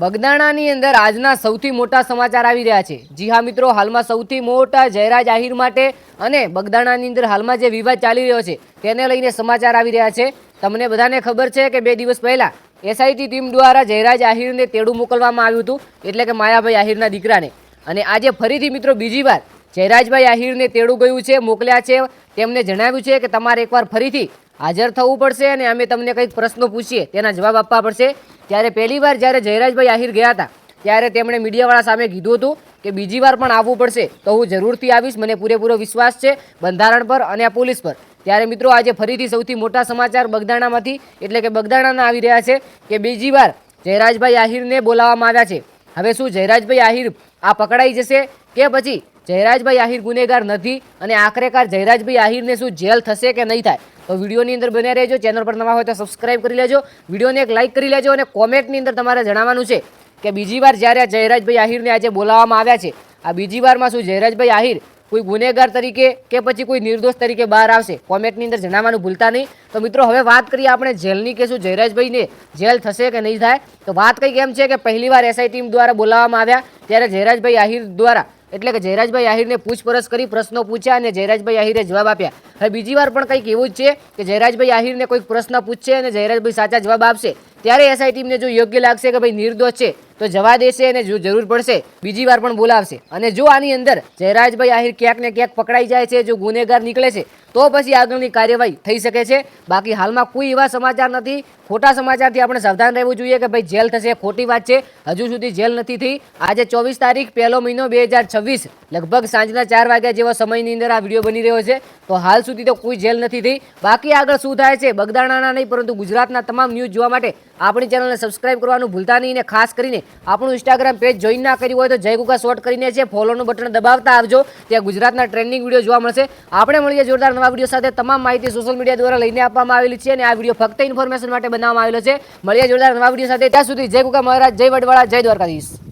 બગદાણાની અંદર આજના સૌથી મોટા સમાચાર આવી રહ્યા છે। જી હા મિત્રો, હાલમાં સૌથી મોટા જયરાજ આહિર માટે અને બગદાણાની અંદર હાલમાં જે વિવાદ ચાલી રહ્યો છે તેને લઈને સમાચાર આવી રહ્યા છે। તમને બધાને ખબર છે કે 2 દિવસ પહેલા એસઆઈટી ટીમ દ્વારા જયરાજ આહિરને તેડું મોકલવામાં આવ્યું હતું, એટલે કે માયાભાઈ આહિરના દીકરાને। અને આજે ફરીથી મિત્રો બીજી વાર જયરાજભાઈ આહિરને તેડું ગયું છે, મોકલ્યા છે। તેમને જણાવ્યું છે કે તમારે એકવાર ફરીથી હાજર થવું પડશે અને અમે તમને કંઈક પ્રશ્નો પૂછીએ તેના જવાબ આપવા પડશે। ત્યારે પહેલી વાર જ્યારે જયરાજભાઈ આહિર ગયા હતા ત્યારે તેમણે મીડિયાવાળા સામે કીધું હતું કે બીજી વાર પણ આવવું પડશે તો હું જરૂરથી આવીશ, મને પૂરેપૂરો વિશ્વાસ છે બંધારણ પર અને આ પોલીસ પર। ત્યારે મિત્રો આજે ફરીથી સૌથી મોટા સમાચાર બગદાણામાંથી એટલે કે બગદાણાના આવી રહ્યા છે કે બીજી વાર જયરાજભાઈ આહિરને બોલાવવામાં આવ્યા છે। હવે શું જયરાજભાઈ આહિર આ પકડાઈ જશે કે પછી જયરાજભાઈ આહિર ગુનેગાર નથી અને આખરેકાર જયરાજભાઈ આહિરને શું જેલ થશે કે નહીં થાય? તો વિડીયોની અંદર બન્યા રહેજો। ચેનલ પર નવા હોય તો સબસ્ક્રાઇબ કરી લેજો, વિડીયોને એક લાઇક કરી લેજો અને કોમેન્ટની અંદર તમારે જણાવવાનું છે કે બીજી વાર જ્યારે આ જયરાજભાઈ આહિરને આજે બોલાવવામાં આવ્યા છે, આ બીજી વારમાં શું જયરાજભાઈ આહિર કોઈ ગુનેગાર તરીકે કે પછી કોઈ નિર્દોષ તરીકે બહાર આવશે? કોમેન્ટની અંદર જણાવવાનું ભૂલતા નહીં। તો મિત્રો હવે વાત કરીએ આપણે જેલની કે શું જયરાજભાઈને જેલ થશે કે નહીં થાય? તો વાત કંઈક એમ છે કે પહેલીવાર એસઆઈ ટીમ દ્વારા બોલાવવામાં આવ્યા ત્યારે જયરાજભાઈ આહિર દ્વારા એટલે કે જયરાજભાઈ આહિરને પૂછપરછ કરી પ્રશ્નો પૂછ્યા અને જયરાજભાઈ આહિરે જવાબ આપ્યા। હવે બીજી વાર પણ કંઈક એવું જ છે કે જયરાજભાઈ આહિરને કોઈક પ્રશ્ન પૂછશે અને જયરાજભાઈ સાચા જવાબ આપશે ત્યારે એસઆઈ ટીમને જો યોગ્ય લાગશે કે ભાઈ નિર્દોષ છે તો જવા દેશે અને જો જરૂર પડશે બીજી વાર પણ બોલાવશે। અને જો આની અંદર જયરાજભાઈ આહિર ક્યાંક ને ક્યાંક પકડાઈ જાય છે, જો ગુનેગાર નીકળે છે તો પછી આગળની કાર્યવાહી થઈ શકે છે। બાકી હાલમાં કોઈ એવા સમાચાર નથી। ખોટા સમાચારથી આપણે સાવધાન રહેવું જોઈએ કે ભાઈ જેલ થશે, ખોટી વાત છે। હજુ સુધી જેલ નથી થઈ। આજે 24 તારીખ 1લો મહિનો 2026 લગભગ સાંજના 4 વાગ્યા જેવા સમયની અંદર આ વિડીયો બની રહ્યો છે। તો હાલ સુધી તો કોઈ જેલ નથી થઈ। બાકી આગળ શું થાય છે બગદાણાના નહીં પરંતુ ગુજરાતના તમામ ન્યૂઝ જોવા માટે આપણી ચેનલને સબસ્ક્રાઇબ કરવાનું ભૂલતા નહીં। અને ખાસ કરીને આપણું ઇન્સ્ટાગ્રામ પેજ જોઈન ના કર્યું હોય તો જય ગુગા શોર્ટ કરીને છે ફોલોનું બટન દબાવતા આવજો, ત્યાં ગુજરાતના ટ્રેન્ડિંગ વિડીયો જોવા મળશે। આપણે મળીએ જોરદાર નવા વિડીયો સાથે। તમામ માહિતી સોશિયલ મીડિયા દ્વારા લઈને આપવામાં આવેલી છે અને આ વિડીયો ફક્ત ઇન્ફોર્મેશન માટે બનાવવામાં આવેલો છે। મળીએ જોરદાર નવા વિડીયો સાથે, ત્યાં સુધી જય ગુગા મહારાજ, જય વડવાળા, જય દ્વારકાધીશ।